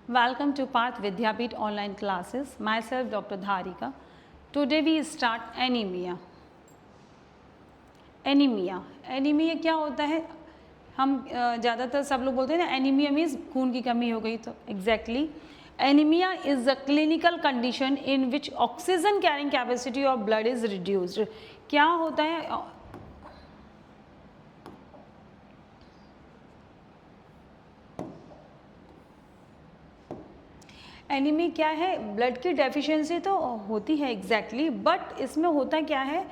Welcome to Parth Vidyapeeth online classes. Myself Dr. Dharika. Today we start anemia. Anaemia क्या होता है? हम ज़्यादातर सब लोग बोलते हैं ना एनीमिया मीन्स खून की कमी हो गई, तो exactly anaemia is a clinical condition in which oxygen carrying capacity of blood is reduced. क्या होता है? एनीमिया क्या है? ब्लड की डेफिशिएंसी तो होती है एग्जैक्टली, बट इसमें होता क्या है,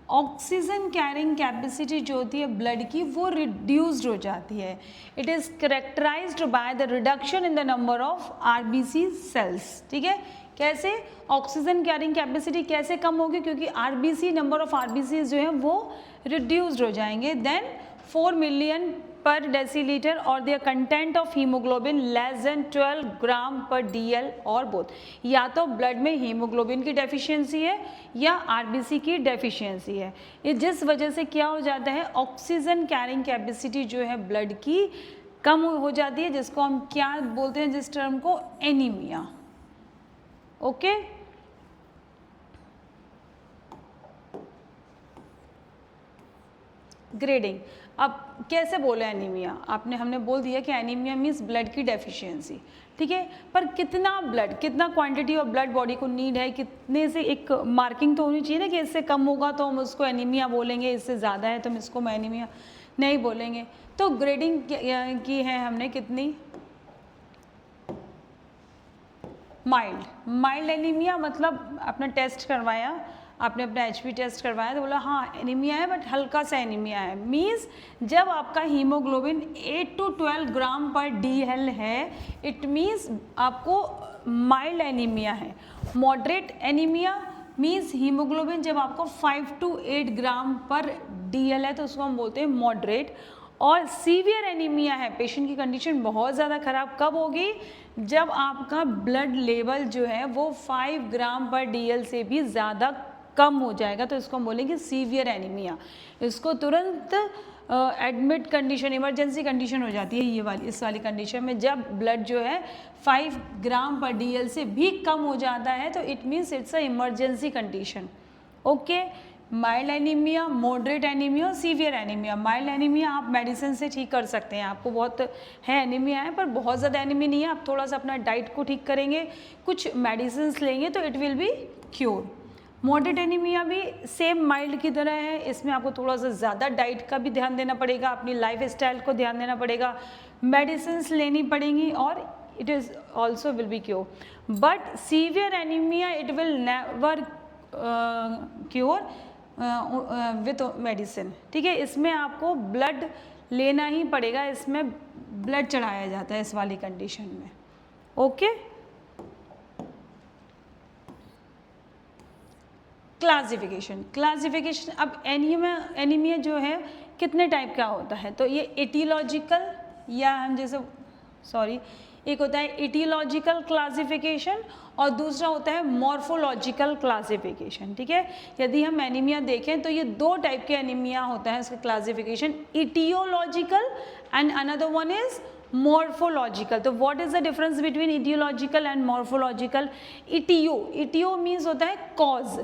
ऑक्सीजन कैरिंग कैपेसिटी जो होती है ब्लड की वो रिड्यूस्ड हो जाती है. It is characterized by the reduction in the number of RBC cells. ठीक है, कैसे ऑक्सीजन कैरिंग कैपेसिटी कैसे कम होगी? क्योंकि आरबीसी नंबर ऑफ आरबीसी जो है वो रिड्यूस्ड हो जाएंगे. देन 4 मिलियन पर डेसीलीटर और the content of haemoglobin less than 12 ग्राम पर डीएल और बोथ. या तो ब्लड में हीमोग्लोबिन की डेफिशिएंसी है या आरबीसी की डेफिशिएंसी है. ये जिस वजह से क्या हो जाता है, ऑक्सीजन कैरिंग कैपेसिटी जो है ब्लड की कम हो जाती है, जिसको हम क्या बोलते हैं, जिस टर्म को एनीमिया. Okay grading. अब कैसे बोले एनीमिया? हमने बोल दिया कि एनीमिया मीन्स ब्लड की डेफिशिएंसी. ठीक है, पर कितना ब्लड, कितना क्वांटिटी ऑफ ब्लड बॉडी को नीड है, कितने से एक मार्किंग तो होनी चाहिए ना कि इससे कम होगा तो हम उसको एनीमिया बोलेंगे, इससे ज़्यादा है तो हम इसको एनीमिया नहीं बोलेंगे. तो ग्रेडिंग की है हमने कितनी? माइल्ड एनीमिया मतलब अपना टेस्ट करवाया, आपने अपना एचपी टेस्ट करवाया तो बोला हाँ एनीमिया है बट हल्का सा एनीमिया है. मीन्स जब आपका हीमोग्लोबिन 8 to 12 ग्राम पर डीएल है, इट मीन्स आपको माइल्ड एनीमिया है. मॉडरेट एनीमिया मीन्स हीमोग्लोबिन जब आपको 5 to 8 ग्राम पर डीएल है तो उसको हम बोलते हैं मॉडरेट. और सीवियर एनीमिया है, पेशेंट की कंडीशन बहुत ज़्यादा ख़राब कब होगी? जब आपका ब्लड लेवल जो है वो 5 ग्राम पर डीएल से भी ज़्यादा कम हो जाएगा, तो इसको हम बोलेंगे सीवियर एनीमिया. इसको तुरंत एडमिट कंडीशन, इमरजेंसी कंडीशन हो जाती है ये वाली. इस वाली कंडीशन में जब ब्लड जो है 5 ग्राम पर डीएल से भी कम हो जाता है तो it means it's a emergency condition. Okay, mild anaemia, moderate anaemia और सीवियर एनीमिया. माइल्ड एनीमिया आप मेडिसिन से ठीक कर सकते हैं, आपको बहुत है एनीमिया है पर बहुत ज़्यादा एनीमिया नहीं है, आप थोड़ा सा अपना डाइट को ठीक करेंगे, कुछ मेडिसिन लेंगे तो it will be cure. Moderate anaemia भी सेम माइल्ड की तरह है, इसमें आपको थोड़ा सा ज़्यादा डाइट का भी ध्यान देना पड़ेगा, अपनी लाइफ स्टाइल को ध्यान देना पड़ेगा, मेडिसिन लेनी पड़ेंगी और it is also will be cure. But severe anaemia it will never cure with medicine. ठीक है, इसमें आपको ब्लड लेना ही पड़ेगा, इसमें ब्लड चढ़ाया जाता है इस वाली कंडीशन में. Okay, classification. अब एनीमिया जो है कितने टाइप का होता है? तो ये एटियोलॉजिकल या हम जैसे एक होता है एटियोलॉजिकल क्लासिफिकेशन और दूसरा होता है मॉर्फोलॉजिकल क्लासिफिकेशन. ठीक है, यदि हम एनीमिया देखें तो ये 2 टाइप के एनीमिया होता है, इसका classification aetiological and another one is morphological. तो what is the difference between aetiological and morphological? Aetio means होता है कॉज.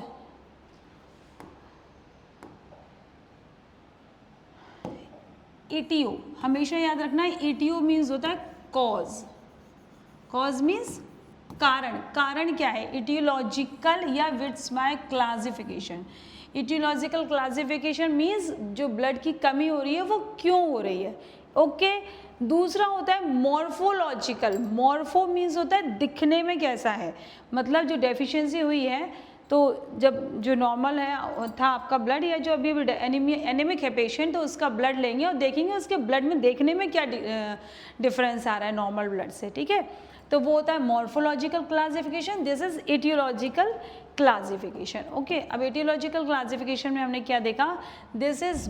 इटियो हमेशा याद रखना है, इटियो मीन्स होता है कॉज मीन्स कारण क्या है? इटियोलॉजिकल या विट्स by classification. Etiological classification means जो ब्लड की कमी हो रही है वो क्यों हो रही है. ओके, दूसरा होता है मॉर्फोलॉजिकल. मॉर्फो मीन्स होता है दिखने में कैसा है, मतलब जो डेफिशिएंसी हुई है तो जब जो नॉर्मल है था आपका ब्लड या जो अभी एनीमिक है पेशेंट, तो उसका ब्लड लेंगे और देखेंगे उसके ब्लड में देखने में क्या डिफरेंस आ रहा है नॉर्मल ब्लड से. ठीक है, तो वो होता है morphological classification. This is aetiological classification. Okay, अब एटियोलॉजिकल क्लासिफिकेशन में हमने क्या देखा? This is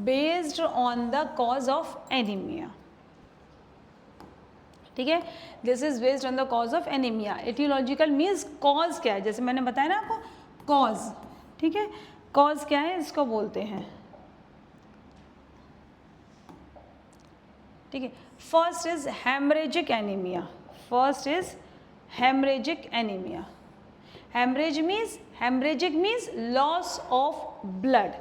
based on the cause of anaemia. ठीक है, this is based on the cause of anaemia. Aetiological means cause क्या है, जैसे मैंने बताया ना आपको कॉज. ठीक है, कॉज क्या है इसको बोलते हैं. ठीक है, first is hemorrhagic anemia. First is hemorrhagic anemia. Hemorrhagic means loss of blood.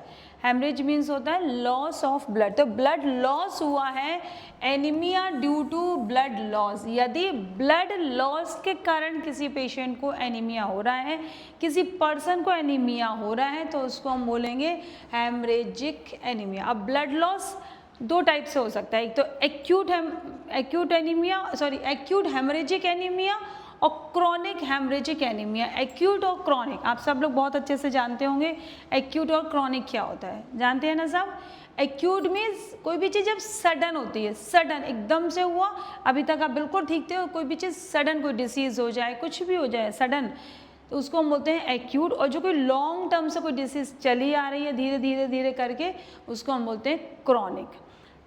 Hemorrhage means होता है लॉस ऑफ ब्लड। तो ब्लड लॉस हुआ है, anemia due to blood loss. यदि ब्लड लॉस के कारण किसी पेशेंट को एनीमिया हो रहा है, किसी पर्सन को एनीमिया हो रहा है, तो उसको हम बोलेंगे हेमरेजिक एनीमिया। अब ब्लड लॉस दो टाइप से हो सकता है, एक तो एक्यूट हेमरेजिक एनीमिया और क्रॉनिक हेमरेजिक एनीमिया। एक्यूट और क्रॉनिक आप सब लोग बहुत अच्छे से जानते होंगे। एक्यूट और क्रॉनिक क्या होता है, जानते हैं ना सब। एक्यूट मीन्स कोई भी चीज़ जब सडन होती है, सडन एकदम से हुआ, अभी तक आप बिल्कुल ठीक थे, कोई भी चीज़ सडन, कोई डिसीज़ हो जाए, कुछ भी हो जाए सडन, तो उसको हम बोलते हैं एक्यूट। और जो कोई लॉन्ग टर्म से कोई डिसीज़ चली आ रही है धीरे धीरे धीरे करके, उसको हम बोलते हैं क्रॉनिक।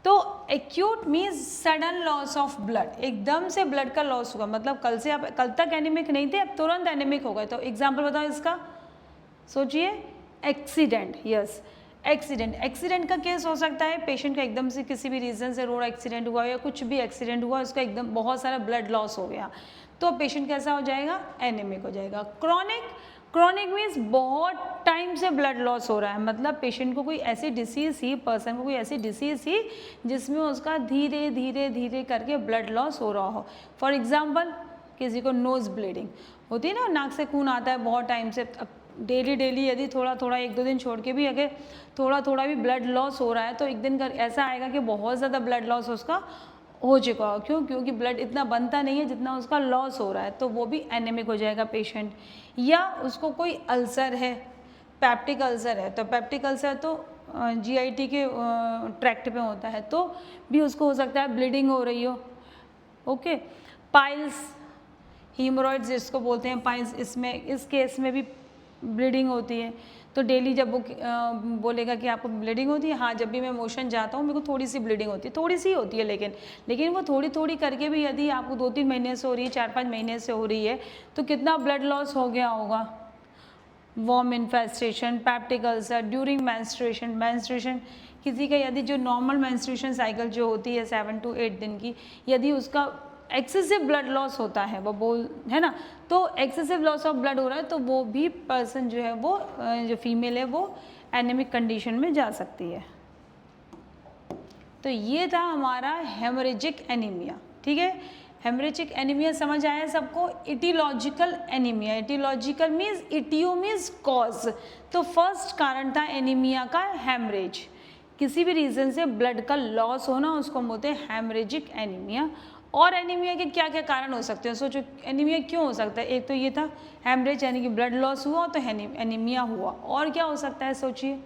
तो acute means sudden loss of blood, एकदम से ब्लड का लॉस हुआ, मतलब कल तक एनीमिक नहीं थे, अब तुरंत एनीमिक हो गए। तो एग्जाम्पल बताओ इसका, सोचिए। एक्सीडेंट, यस एक्सीडेंट का केस हो सकता है, पेशेंट का एकदम से किसी भी रीज़न से रोड एक्सीडेंट हुआ या कुछ भी एक्सीडेंट हुआ, उसका एकदम बहुत सारा ब्लड लॉस हो गया, तो पेशेंट कैसा हो जाएगा, एनीमिक हो जाएगा। क्रॉनिक मीन्स बहुत टाइम से ब्लड लॉस हो रहा है, मतलब पेशेंट को कोई ऐसी डिसीज़ थी, पर्सन को कोई ऐसी डिसीज़ थी जिसमें उसका धीरे धीरे धीरे करके ब्लड लॉस हो रहा हो। फॉर एग्जांपल किसी को नोज़ ब्लीडिंग होती है ना, नाक से खून आता है बहुत टाइम से, अब डेली यदि थोड़ा थोड़ा 1-2 दिन छोड़ के भी अगर थोड़ा भी ब्लड लॉस हो रहा है, तो एक दिन ऐसा आएगा कि बहुत ज़्यादा ब्लड लॉस उसका हो चुका हो। क्यों? क्योंकि ब्लड इतना बनता नहीं है जितना उसका लॉस हो रहा है, तो वो भी एनीमिक हो जाएगा पेशेंट। या उसको कोई अल्सर है, पेप्टिक अल्सर है, तो पेप्टिक अल्सर तो जीआईटी के ट्रैक्ट पे होता है, तो भी उसको हो सकता है ब्लीडिंग हो रही हो। ओके, पाइल्स, हीमोरॉइड्स जिसको बोलते हैं पाइल्स, इस केस में भी ब्लीडिंग होती है। तो डेली जब वो बोलेगा कि आपको ब्लीडिंग होती है, हाँ जब भी मैं मोशन जाता हूँ मेरे को थोड़ी सी ब्लीडिंग होती है, थोड़ी सी होती है, लेकिन वो थोड़ी करके भी यदि आपको 2-3 महीने से हो रही है, 4-5 महीने से हो रही है, तो कितना ब्लड लॉस हो गया होगा। Worm infestation, peptic ulcer during menstruation, किसी का यदि जो नॉर्मल मेंस्ट्रुएशन साइकिल जो होती है 7 to 8 दिन की, यदि उसका एक्सेसिव ब्लड लॉस होता है, वो है ना, तो एक्सेसिव लॉस ऑफ ब्लड हो रहा है, तो वो भी पर्सन जो है वो जो फीमेल है वो एनीमिक कंडीशन में जा सकती है। तो ये था हमारा हेमरेजिक एनीमिया। ठीक है, हेमरेजिक एनीमिया समझ आया सबको। Aetiological anaemia, aetiological means, aetio means cause, तो फर्स्ट कारण था एनीमिया का हेमरेज, किसी भी रीज़न से ब्लड का लॉस होना, उसको बोलते हैं हेमरेजिक एनीमिया। और एनीमिया के क्या क्या कारण हो सकते हैं, सोचो एनीमिया क्यों हो सकता है। एक तो ये था हेमरेज यानी कि ब्लड लॉस हुआ तो एनीमिया हुआ, और क्या हो सकता है सोचिए।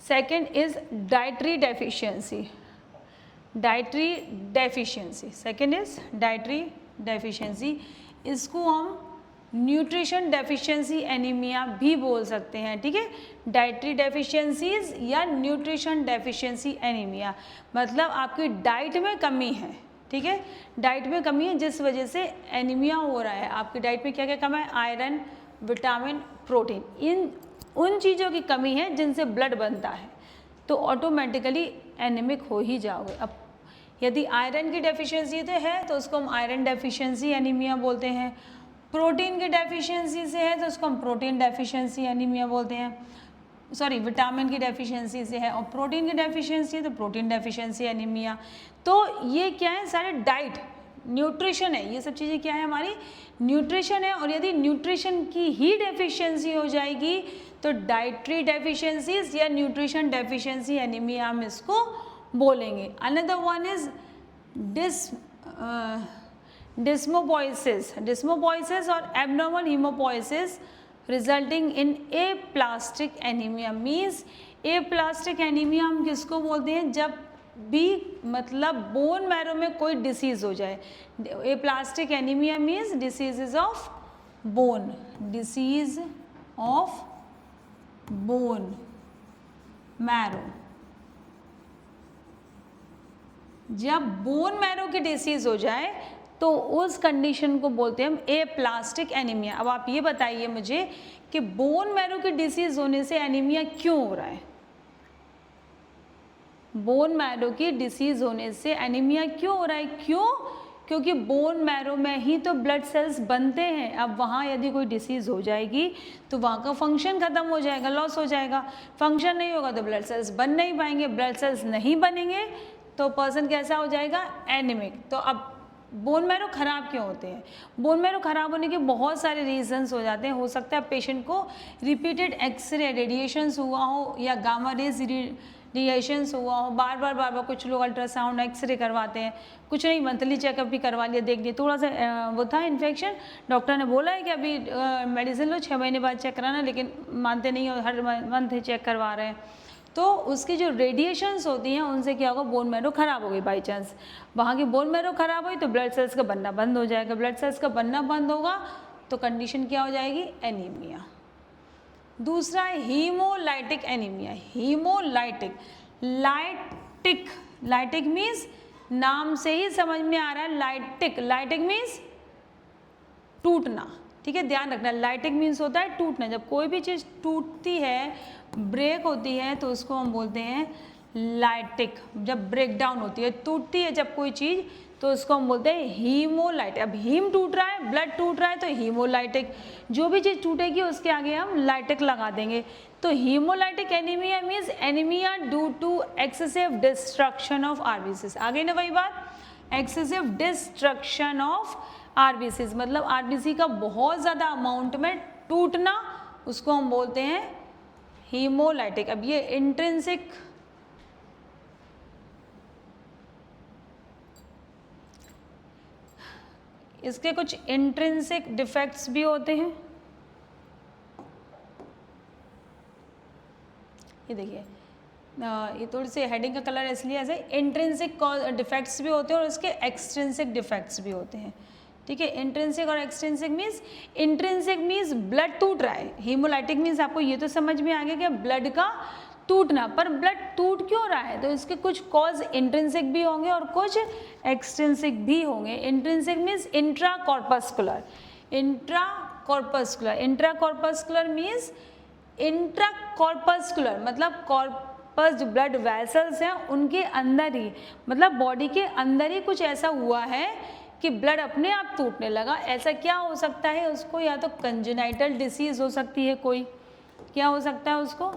Second is dietary deficiency, second is dietary deficiency, इसको हम न्यूट्रिशन डेफिशिएंसी एनीमिया भी बोल सकते हैं। ठीक है, डाइटरी डेफिशिएंसीज या न्यूट्रिशन डेफिशिएंसी एनीमिया, मतलब आपकी डाइट में कमी है। ठीक है, डाइट में कमी है जिस वजह से एनीमिया हो रहा है। आपकी डाइट में क्या क्या कम है, आयरन, विटामिन, प्रोटीन, इन उन चीज़ों की कमी है जिनसे ब्लड बनता है, तो ऑटोमेटिकली एनीमिक हो ही जाओगे। अब यदि आयरन की डेफिशिएंसी है तो उसको हम आयरन डेफिशिएंसी एनीमिया बोलते हैं। प्रोटीन की डेफिशिएंसी से है तो उसको हम प्रोटीन डेफिशिएंसी एनीमिया बोलते हैं। सॉरी, विटामिन की डेफिशिएंसी से है और प्रोटीन की डेफिशिएंसी है तो प्रोटीन डेफिशिएंसी एनीमिया। तो ये क्या है, सारे डाइट, न्यूट्रिशन है, ये सब चीज़ें क्या है, हमारी न्यूट्रिशन है। और यदि न्यूट्रिशन की ही डेफिशिएंसी हो जाएगी तो डाइटरी डेफिशिएंसीज या न्यूट्रिशन डेफिशिएंसी एनीमिया हम इसको बोलेंगे। अनदर वन इज डिस्मोपोइसिस और abnormal haemopoiesis resulting in aplastic anaemia. Means aplastic anaemia हम किसको बोलते हैं, जब भी मतलब बोन मैरो में कोई डिसीज़ हो जाए। Aplastic anaemia means diseases of bone, disease of bone marrow. जब बोन मैरो की डिसीज़ हो जाए तो उस कंडीशन को बोलते हैं हम एप्लास्टिक एनीमिया। अब आप ये बताइए मुझे कि बोन मैरो की डिसीज़ होने से एनीमिया क्यों हो रहा है। बोन मैरो की डिसीज़ होने से एनीमिया क्यों हो रहा है? क्यों? क्योंकि बोन मैरो में ही तो ब्लड सेल्स बनते हैं। अब वहाँ यदि कोई डिसीज़ हो जाएगी तो वहाँ का फंक्शन ख़त्म हो जाएगा, लॉस हो जाएगा। फंक्शन नहीं होगा तो ब्लड सेल्स बन नहीं पाएंगे, ब्लड सेल्स नहीं बनेंगे तो पर्सन कैसा हो जाएगा? एनीमिक। तो अब बोन मैरो ख़राब क्यों होते हैं? बोन मैरो ख़राब होने के बहुत सारे रीजंस हो जाते हैं। हो सकता है पेशेंट को रिपीटेड एक्सरे रेडिएशंस हुआ हो या गामा रेज रेडिएशंस हुआ हो, बार बार कुछ लोग अल्ट्रासाउंड एक्सरे करवाते हैं, कुछ नहीं मंथली चेकअप भी करवा लिया, देख लिया थोड़ा सा वो था इन्फेक्शन, डॉक्टर ने बोला है कि अभी मेडिसिन लो 6 महीने बाद चेक कराना, लेकिन मानते नहीं हो, हर मंथ चेक करवा रहे हैं। तो उसकी जो रेडिएशंस होती हैं उनसे क्या होगा? बोन मैरो ख़राब हो गई बाई चांस, वहाँ की बोन मैरो ख़राब हुई तो ब्लड सेल्स का बनना बंद हो जाएगा। ब्लड सेल्स का बनना बंद होगा तो कंडीशन क्या हो जाएगी? एनीमिया। दूसरा है hemolytic anaemia. Haemolytic, lytic, lytic means नाम से ही समझ में आ रहा है, लाइटिक, लाइटिक मीन्स टूटना, ठीक है, ध्यान रखना। लाइटिक मीन्स होता है टूटना। जब कोई भी चीज़ टूटती है, ब्रेक होती है, तो उसको हम बोलते हैं लाइटिक। जब ब्रेक डाउन होती है, टूटती है जब कोई चीज़, तो उसको हम बोलते हैं हीमोलाइटिक। अब हीम टूट रहा है, ब्लड टूट रहा है तो हीमोलाइटिक। जो भी चीज़ टूटेगी उसके आगे हम लाइटिक लगा देंगे। तो hemolytic anemia means anemia due to excessive destruction of RBCs. आगे ना वही बात, एक्सेसिव डिस्ट्रक्शन ऑफ आरबीसीज, मतलब आरबीसी का बहुत ज़्यादा अमाउंट में टूटना, उसको हम बोलते हैं हीमोलाइटिक। अब ये इंट्रिंसिक, इसके कुछ इंट्रिंसिक डिफेक्ट्स भी होते हैं। ये देखिए, ये थोड़ी सी हेडिंग का कलर इसलिए ऐसे, इंट्रिंसिक डिफेक्ट्स भी होते हैं और इसके एक्सट्रिंसिक डिफेक्ट्स भी होते हैं, ठीक है। इंट्रिंसिक और extrinsic means, intrinsic means blood टूट रहा है, हीमोलाइटिक मीन्स आपको ये तो समझ में आ गया कि ब्लड का टूटना, पर ब्लड टूट क्यों रहा है? तो इसके कुछ कॉज इंट्रिंसिक भी होंगे और कुछ एक्सट्रिंसिक भी होंगे। Intrinsic means intra corpuscular, intra corpuscular, intra corpuscular means intra corpuscular, मतलब कॉर्पस जो ब्लड वेसल्स हैं उनके अंदर ही, मतलब बॉडी के अंदर ही कुछ ऐसा हुआ है कि ब्लड अपने आप टूटने लगा। ऐसा क्या हो सकता है उसको? या तो कंजेनाइटल डिसीज हो सकती है कोई, क्या हो सकता है उसको?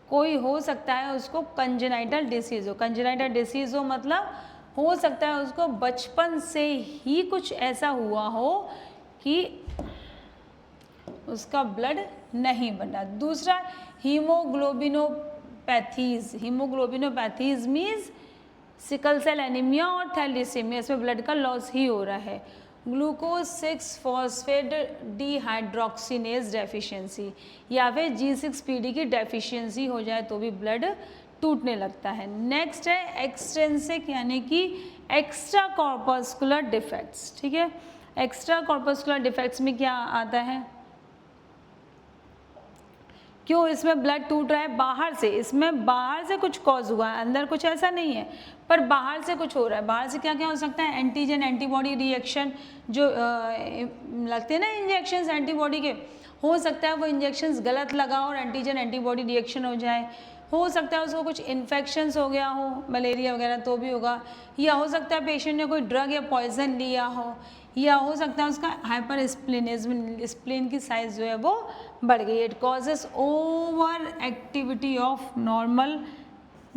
कोई हो सकता है उसको कंजेनाइटल डिसीज हो। कंजेनाइटल डिसीज हो मतलब हो सकता है उसको बचपन से ही कुछ ऐसा हुआ हो कि उसका ब्लड नहीं बना। दूसरा hemoglobinopathies, hemoglobinopathies means sickle cell anemia और थैलेसीमिया, इसमें ब्लड का लॉस ही हो रहा है। ग्लूकोज 6 फॉस्फेट डिहाइड्रोक्सीनेज डेफिशिएंसी या फिर G6PD की डेफिशिएंसी हो जाए तो भी ब्लड टूटने लगता है। नेक्स्ट है एक्सट्रिंसिक यानी कि एक्स्ट्रा कॉर्पस्कुलर डिफेक्ट्स, ठीक है। एक्स्ट्रा कॉर्पस्कुलर डिफेक्ट्स में क्या आता है? क्यों इसमें ब्लड टूट रहा है? बाहर से, इसमें बाहर से कुछ कॉज हुआ है, अंदर कुछ ऐसा नहीं है, पर बाहर से कुछ हो रहा है। बाहर से क्या क्या हो सकता है? एंटीजन एंटीबॉडी रिएक्शन जो लगते हैं ना इंजेक्शंस एंटीबॉडी के, हो सकता है वो इंजेक्शंस गलत लगा और एंटीजन एंटीबॉडी रिएक्शन हो जाए। हो सकता है उसको कुछ इन्फेक्शंस हो गया हो, मलेरिया वगैरह, तो भी होगा। या हो सकता है पेशेंट ने कोई ड्रग या पॉइजन लिया हो, या हो सकता है उसका हाइपर स्प्लेनिज्म, स्प्लेन की साइज जो है वो बढ़ गई। It causes over activity of normal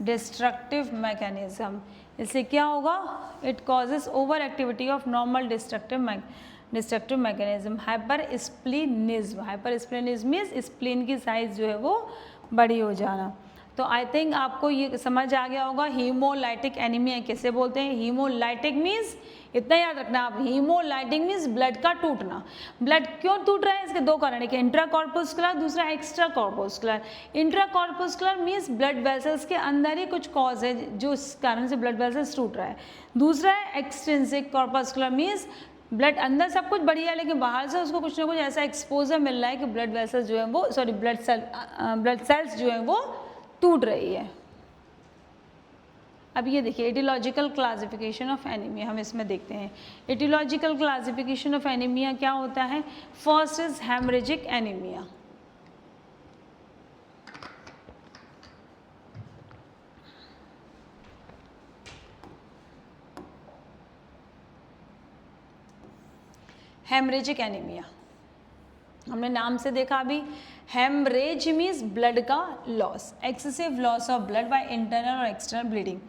destructive mechanism. इससे क्या होगा? It causes over activity of normal destructive mechanism. Hypersplenism, hypersplenism means spleen की साइज जो है वो बड़ी हो जाना। तो आई थिंक आपको ये समझ आ गया होगा हीमोलाइटिक एनीमिया कैसे बोलते हैं। हीमोलाइटिक मीन्स, इतना याद रखना आप, हीमोलाइटिक मीन्स ब्लड का टूटना। ब्लड क्यों टूट रहा है? इसके दो कारण है कि इंट्रा कॉर्पस्कुलर, दूसरा extra corpuscular. Intra corpuscular means blood vessels के अंदर ही कुछ कॉज है जो इस कारण से ब्लड वेसल्स टूट रहा है। दूसरा है एक्सट्रिंसिक कॉर्पस्कुलर मीन्स ब्लड अंदर सब कुछ बढ़िया है लेकिन बाहर से उसको कुछ ना कुछ ऐसा एक्सपोजर मिल रहा है कि ब्लड वेसल्स जो है वो, सॉरी ब्लड सेल्स जो है वो टूट रही है। अब ये देखिए एटियोलॉजिकल क्लासिफिकेशन ऑफ एनीमिया, हम इसमें देखते हैं एटियोलॉजिकल क्लासिफिकेशन ऑफ एनीमिया क्या होता है। First is hemorrhagic anemia. Haemorrhagic anaemia, हमने नाम से देखा अभी, हेमरेज मीन्स ब्लड का loss, excessive loss of blood by internal और एक्सटर्नल ब्लीडिंग।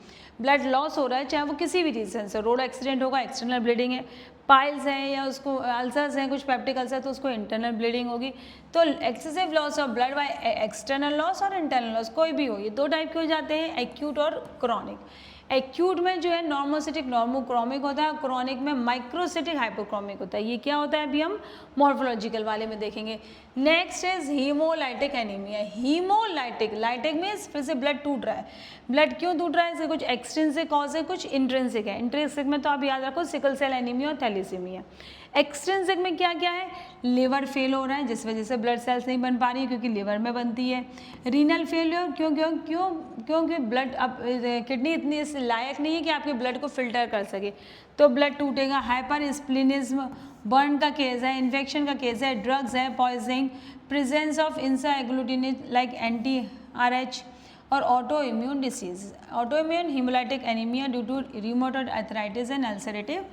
ब्लड लॉस हो रहा है चाहे वो किसी भी रीजन से, रोड एक्सीडेंट होगा एक्सटर्नल ब्लीडिंग है, पाइल्स हैं या उसको अल्सर्स हैं, कुछ पेप्टिक अल्सर तो उसको इंटरनल ब्लीडिंग होगी। तो excessive loss of blood by external loss और इंटरनल लॉस कोई भी हो, ये दो टाइप के हो जाते हैं, एक्यूट और क्रॉनिक। एक्यूट में जो है नॉर्मोसिटिक नॉर्मोक्रोमिक होता है, क्रॉनिक में माइक्रोसिटिक हाइपोक्रोमिक होता है। ये क्या होता है अभी हम मॉर्फोलॉजिकल वाले में देखेंगे। Next is haemolytic anaemia. Haemolytic, lytic means फिर से ब्लड टूट रहा है। ब्लड क्यों टूट रहा है, इससे कुछ एक्सट्रिंसिक कॉज है, कुछ इंट्रिंसिक है। इंट्रिंसिक में तो आप याद रखो सिकल सेल एनीमिया और थैलेसीमिया। एक्सट्रिंसिक में क्या क्या है, लिवर फेल हो रहा है जिस वजह से ब्लड सेल्स नहीं बन पा रही है क्योंकि लिवर में बनती है। रीनल फेलियर, क्यों क्यों क्यों क्योंकि ब्लड अब किडनी इतनी इस लायक नहीं है कि आपके ब्लड को फिल्टर कर सके, तो ब्लड टूटेगा। हाइपर स्प्लिनिज्म, बर्न का केस है, इन्फेक्शन का केस है, ड्रग्स है, पॉइजनिंग, प्रेजेंस ऑफ इंसा एग्लूटिनेट लाइक एंटी RH और auto immune disease. Auto immune haemolytic anaemia due to rheumatoid arthritis and ulcerative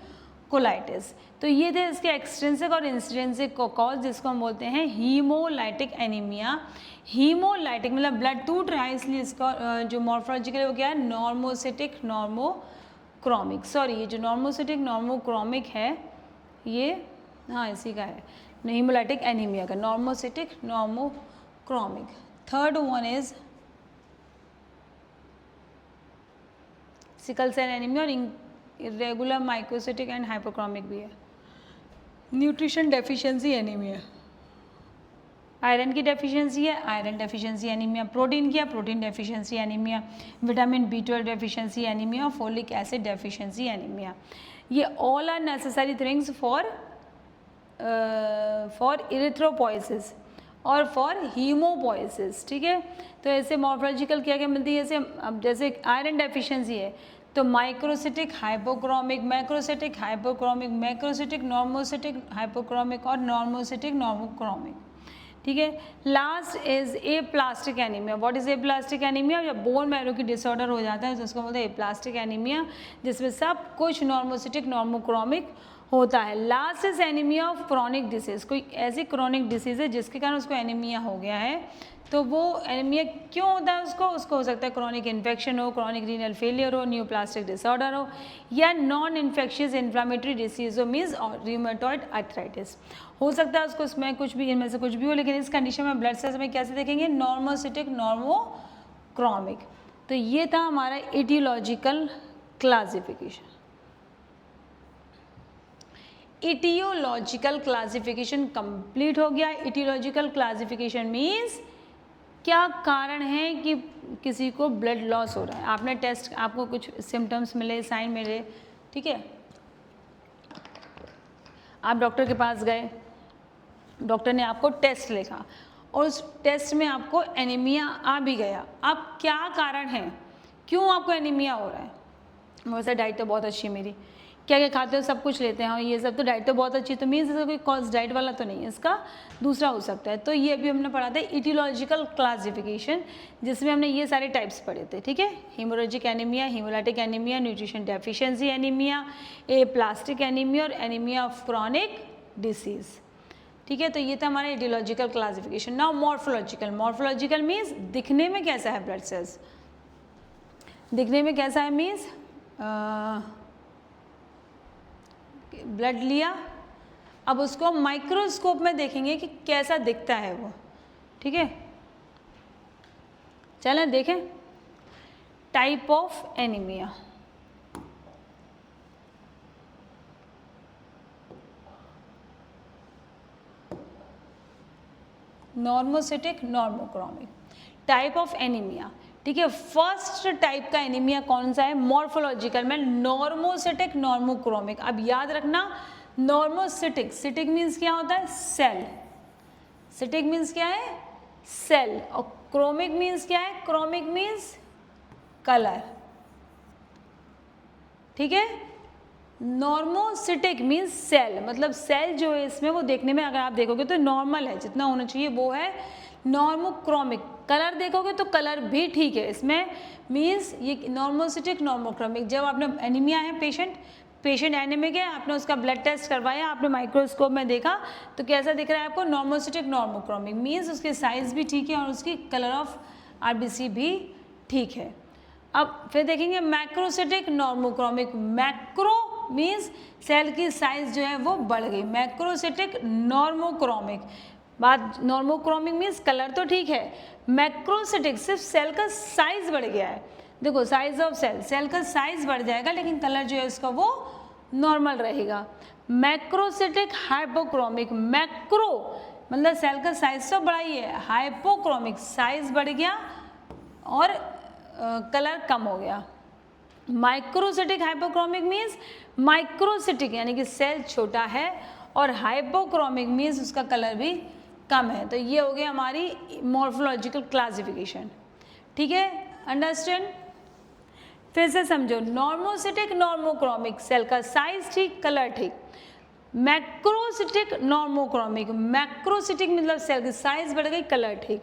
colitis. तो ये थे इसके एक्सट्रिंसिक और इंट्रिंसिक कॉज जिसको हम बोलते हैं हीमोलाइटिक एनीमिया। हीमोलाइटिक मतलब ब्लड टूट रहा है, इसलिए इसका जो मॉर्फोलॉजिकल वो क्या है, नॉर्मोसिटिक नॉर्मोक्रोमिक। सॉरी, ये जो नॉर्मोसिटिक नॉर्मोक्रोमिक है ये हाँ इसी का है, हीमोलाइटिक एनीमिया का normocytic normochromic. Third one is sickle cell anemia और इरेगुलर माइक्रोसिटिक एंड हाइपोक्रोमिक भी है। न्यूट्रिशन डेफिशिएंसी एनीमिया, आयरन की डेफिशिएंसी है, आयरन डेफिशिएंसी एनीमिया। प्रोटीन की है, protein deficiency anemia. Vitamin B12 deficiency anemia और फोलिक एसिड डेफिशिएंसी एनीमिया। ये all are necessary things for erythropoiesis और फॉर हीमोपोइसिस। ठीक है, तो ऐसे मॉर्फोलॉजिकल क्या क्या मिलती है, अब जैसे आयरन डेफिशिएंसी है तो microcytic hypochromic, macrocytic hypochromic, macrocytic normocytic hypochromic और नॉर्मोसिटिक नॉर्मोक्रोमिक। ठीक है, last is aplastic anaemia. What is aplastic anaemia, जब बोन मैरो की डिसऑर्डर हो जाता है तो उसको बोलते हैं एप्लास्टिक एनीमिया, जिसमें सब कुछ नॉर्मोसिटिक नॉर्मोक्रोमिक होता है। Last is anaemia of chronic disease, कोई ऐसी क्रॉनिक डिसीज है जिसके कारण उसको एनीमिया हो गया है, तो वो एनीमिया क्यों होता है उसको हो सकता है क्रॉनिक इन्फेक्शन हो, क्रॉनिक रीनल फेलियर हो, न्यूप्लास्टिक डिसऑर्डर हो, या नॉन इन्फेक्शियस इन्फ्लामेटरी डिसीज हो, मीन्स रूमेटॉइड आर्थराइटिस हो सकता है उसको, इसमें कुछ भी इनमें से कुछ भी हो। लेकिन इस कंडीशन में ब्लड सेल्स में कैसे देखेंगे, नॉर्मोसिटिक नॉर्मोक्रोमिक। तो ये था हमारा etiological classification. Etiological classification complete हो गया। इटियोलॉजिकल क्लासिफिकेशन मीन्स क्या कारण है कि किसी को ब्लड लॉस हो रहा है। आपने टेस्ट, आपको कुछ सिम्टम्स मिले, साइन मिले, ठीक है, आप डॉक्टर के पास गए, डॉक्टर ने आपको टेस्ट लिखा और उस टेस्ट में आपको एनीमिया आ भी गया। अब क्या कारण है, क्यों आपको एनीमिया हो रहा है। वैसे डाइट तो बहुत अच्छी है मेरी, क्या क्या खाते हो सब कुछ लेते हैं और ये सब, तो डाइट तो बहुत अच्छी है, तो मीन्स इसका कोई कॉज डाइट वाला तो नहीं है, इसका दूसरा हो सकता है। तो ये अभी हमने पढ़ा था इटियोलॉजिकल क्लासिफिकेशन, जिसमें हमने ये सारे टाइप्स पढ़े थे। ठीक है, hemorrhagic anemia, hemolytic anemia, nutrition deficiency anemia, aplastic anemia और एनीमिया ऑफ क्रॉनिक डिसीज। ठीक है, तो ये था हमारा etiological classification. Now morphological. Morphological means दिखने में कैसा है ब्लड सेल्स, दिखने में कैसा है मीन्स ब्लड लिया, अब उसको माइक्रोस्कोप में देखेंगे कि कैसा दिखता है वो। ठीक है, चलें देखें type of anaemia. Normocytic normochromic, type of anaemia. ठीक है, फर्स्ट टाइप का एनीमिया कौन सा है, मॉर्फोलॉजिकल में नॉर्मोसिटिक नॉर्मोक्रोमिक। अब याद रखना नॉर्मोसिटिक, सिटिक मीन्स क्या होता है, सेल, सिटिक मीन्स क्या है, सेल, और क्रोमिक मीन्स क्या है, क्रोमिक मीन्स कलर। ठीक है, नॉर्मोसिटिक मीन्स सेल, मतलब सेल जो है इसमें वो देखने में अगर आप देखोगे तो नॉर्मल है, जितना होना चाहिए वो है। नॉर्मोक्रोमिक, कलर देखोगे तो कलर भी ठीक है इसमें, मीन्स ये नॉर्मोसिटिक नॉर्मोक्रोमिक। जब आपने एनीमिया है, पेशेंट एनीमिक है, आपने उसका ब्लड टेस्ट करवाया, आपने माइक्रोस्कोप में देखा तो कैसा दिख रहा है आपको, नॉर्मोसिटिक नॉर्मोक्रोमिक, मीन्स उसकी साइज भी ठीक है और उसकी कलर ऑफ आरबीसी भी ठीक है। अब फिर देखेंगे macrocytic normochromic, macro means cell की साइज जो है वो बढ़ गई, मैक्रोसिटिक नॉर्मोक्रोमिक, बात नॉर्मोक्रोमिक मीन्स कलर तो ठीक है, मैक्रोसिटिक सिर्फ सेल का साइज बढ़ गया है। देखो साइज ऑफ सेल, सेल का साइज बढ़ जाएगा लेकिन कलर जो है उसका वो नॉर्मल रहेगा। मैक्रोसिटिक हाइपोक्रोमिक, मैक्रो मतलब सेल का साइज तो बढ़ा ही है, हाइपोक्रोमिक साइज बढ़ गया और कलर कम हो गया। माइक्रोसिटिक हाइपोक्रोमिक मीन्स माइक्रोसिटिक यानी कि सेल छोटा है और हाइपोक्रोमिक मीन्स उसका कलर भी कम है। तो ये हो गया हमारी मॉर्फोलॉजिकल क्लासिफिकेशन, ठीक है, अंडरस्टैंड। फिर से समझो, नॉर्मोसिटिक नॉर्मोक्रोमिक सेल का साइज ठीक कलर ठीक, मैक्रोसिटिक नॉर्मोक्रोमिक, मैक्रोसिटिक मतलब सेल की साइज बढ़ गई कलर ठीक,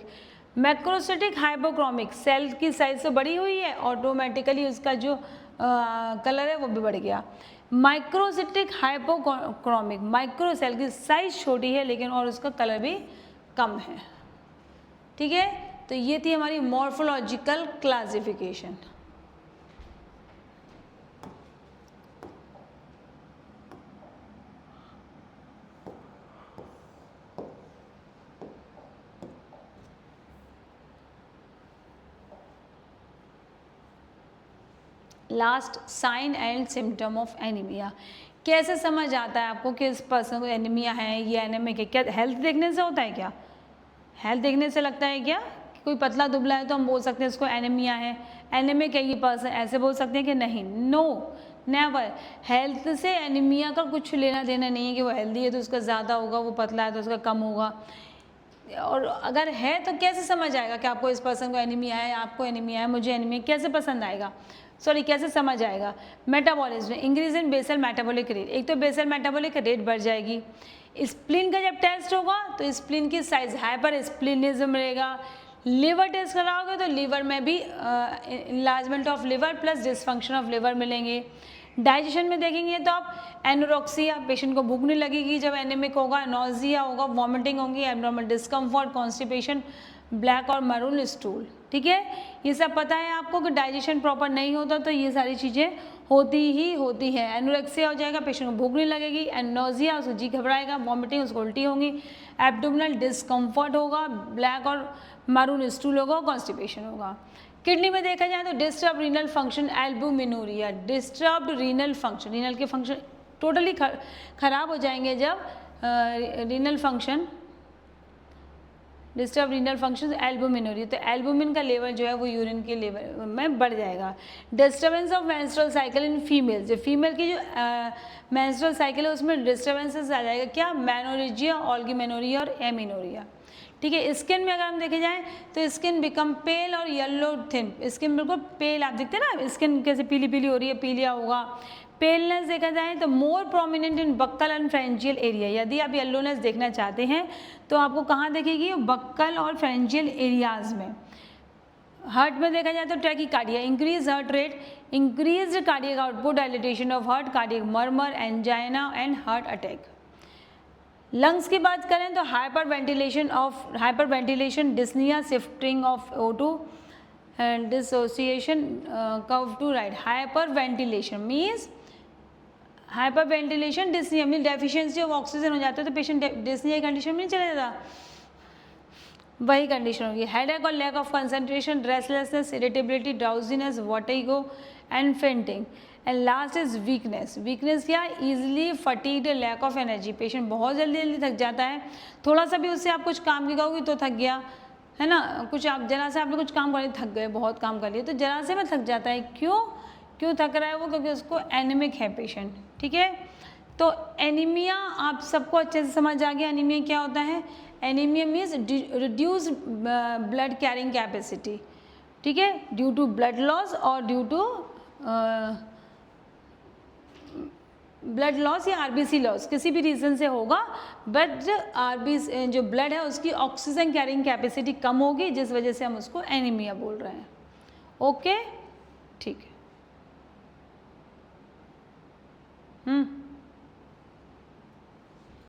मैक्रोसिटिक हाइपोक्रोमिक साइज की साइज तो बड़ी हुई है ऑटोमेटिकली उसका जो कलर है वो भी बढ़ गया। माइक्रोसिटिक हाइपोक्रोमिक, माइक्रो सेल की साइज छोटी है लेकिन और उसका कलर भी कम है, ठीक है। तो ये थी हमारी morphological classification. Last, sign and symptom of anemia. कैसे समझ आता है आपको कि इस पर्सन को एनीमिया है, ये एनीमिक है? क्या हेल्थ देखने से होता है क्या? हेल्थ देखने से लगता है क्या? कोई पतला दुबला है तो हम बोल सकते हैं इसको एनीमिया है, एनीमिक है ये पर्सन, ऐसे बोल सकते हैं कि नहीं? No, never. हेल्थ से एनीमिया का कुछ लेना देना नहीं है कि वो हेल्दी है तो उसका ज़्यादा होगा, वो पतला है तो उसका कम होगा। और अगर है तो कैसे समझ आएगा कि आपको इस पर्सन को एनीमिया है, आपको एनीमिया है, मुझे एनीमिया कैसे पसंद आएगा? सॉरी कैसे समझ आएगा? Metabolism, increase in basal metabolic rate. एक तो बेसल मेटाबॉलिक रेट बढ़ जाएगी। स्प्लीन का जब टेस्ट होगा तो स्प्लीन की साइज हाइपर स्प्लीनिज्म रहेगा। लीवर टेस्ट कराओगे तो लीवर में भी enlargement of liver plus dysfunction of liver मिलेंगे। डाइजेशन में देखेंगे तो आप एनोरेक्सिया, पेशेंट को भूख नहीं लगेगी जब एनीमिक होगा, नॉजिया होगा, वॉमिटिंग होगी, एब्नॉर्मल डिस्कम्फर्ट, कॉन्स्टिपेशन, ब्लैक और मरून स्टूल, ठीक है। ये सब पता है आपको कि डाइजेशन प्रॉपर नहीं होता तो ये सारी चीज़ें होती ही होती है। एनोरेक्सिया हो जाएगा, पेशेंट को भूख नहीं लगेगी, एंड नॉजिया, उसको जी घबराएगा, वॉमिटिंग, उसको उल्टी होंगी, एब्डोमिनल डिस्कम्फर्ट होगा, ब्लैक और मरून स्टूल होगा, कॉन्स्टिपेशन होगा। किडनी में देखा जाए तो disturb renal function, albuminuria, disturbed renal function, renal के फंक्शन टोटली खराब हो जाएंगे जब renal function, disturb renal function, albuminuria, तो एल्बुमिन का लेवल जो है वो यूरिन के लेवल में बढ़ जाएगा। Disturbance of menstrual cycle in female, जो फीमेल की जो मेंस्ट्रुअल साइकिल है उसमें डिस्टर्बेंसेस आ जाएगा, क्या? मेनोरेजिया, ऑल्गिमेनोरिया और एमिनोरिया, ठीक है। स्किन में अगर हम देखे जाएँ तो स्किन बिकम पेल और येलो थिन, स्किन बिल्कुल पेल, आप देखते हैं ना स्किन कैसे पीली पीली हो रही है, पीलिया होगा। पेलनेस देखा जाए तो more prominent in buccal and pharyngeal area, यदि आप येलोनेस देखना चाहते हैं तो आपको कहाँ देखेगी? बक्कल और फ्रेंजियल एरियाज में। हार्ट में देखा जाए तो tachycardia, increase heart rate, increase cardiac output, dilatation of heart, cardiac murmur, angina and heart attack. Lungs की बात करें तो hyper ventilation, dyspnea, shifting of O2 and dissociation, curve to right. Hyper ventilation means hyper ventilation, dyspnea mean deficiency of oxygen हो जाता है तो patient dyspnoea condition में नहीं चला जाता, वही कंडीशन होगी। हेडेक और lack of concentration, restlessness, irritability, drowsiness, vertigo and fainting. And last is weakness, weakness क्या? Easily fatigued, lack of energy, patient बहुत जल्दी जल्दी थक जाता है, थोड़ा सा भी उससे आप कुछ काम की कहोगे तो थक गया है ना, कुछ आप जरा से आपने कुछ काम कर लिया थक गए, बहुत काम कर लिए तो जरा से में थक जाता है। क्यों थक रहा है वो? क्योंकि उसको एनीमिक है पेशेंट, ठीक है। तो एनीमिया आप सबको अच्छे से समझ आ गया, एनीमिया क्या होता है? Anaemia means reduce blood carrying capacity, ठीक है, ड्यू टू ब्लड लॉस और ड्यू टू ब्लड लॉस या आरबीसी लॉस, किसी भी रीज़न से होगा, बट आरबीसी जो ब्लड है उसकी ऑक्सीजन कैरिंग कैपेसिटी कम होगी जिस वजह से हम उसको एनीमिया बोल रहे हैं। ओके, ठीक है। हम्म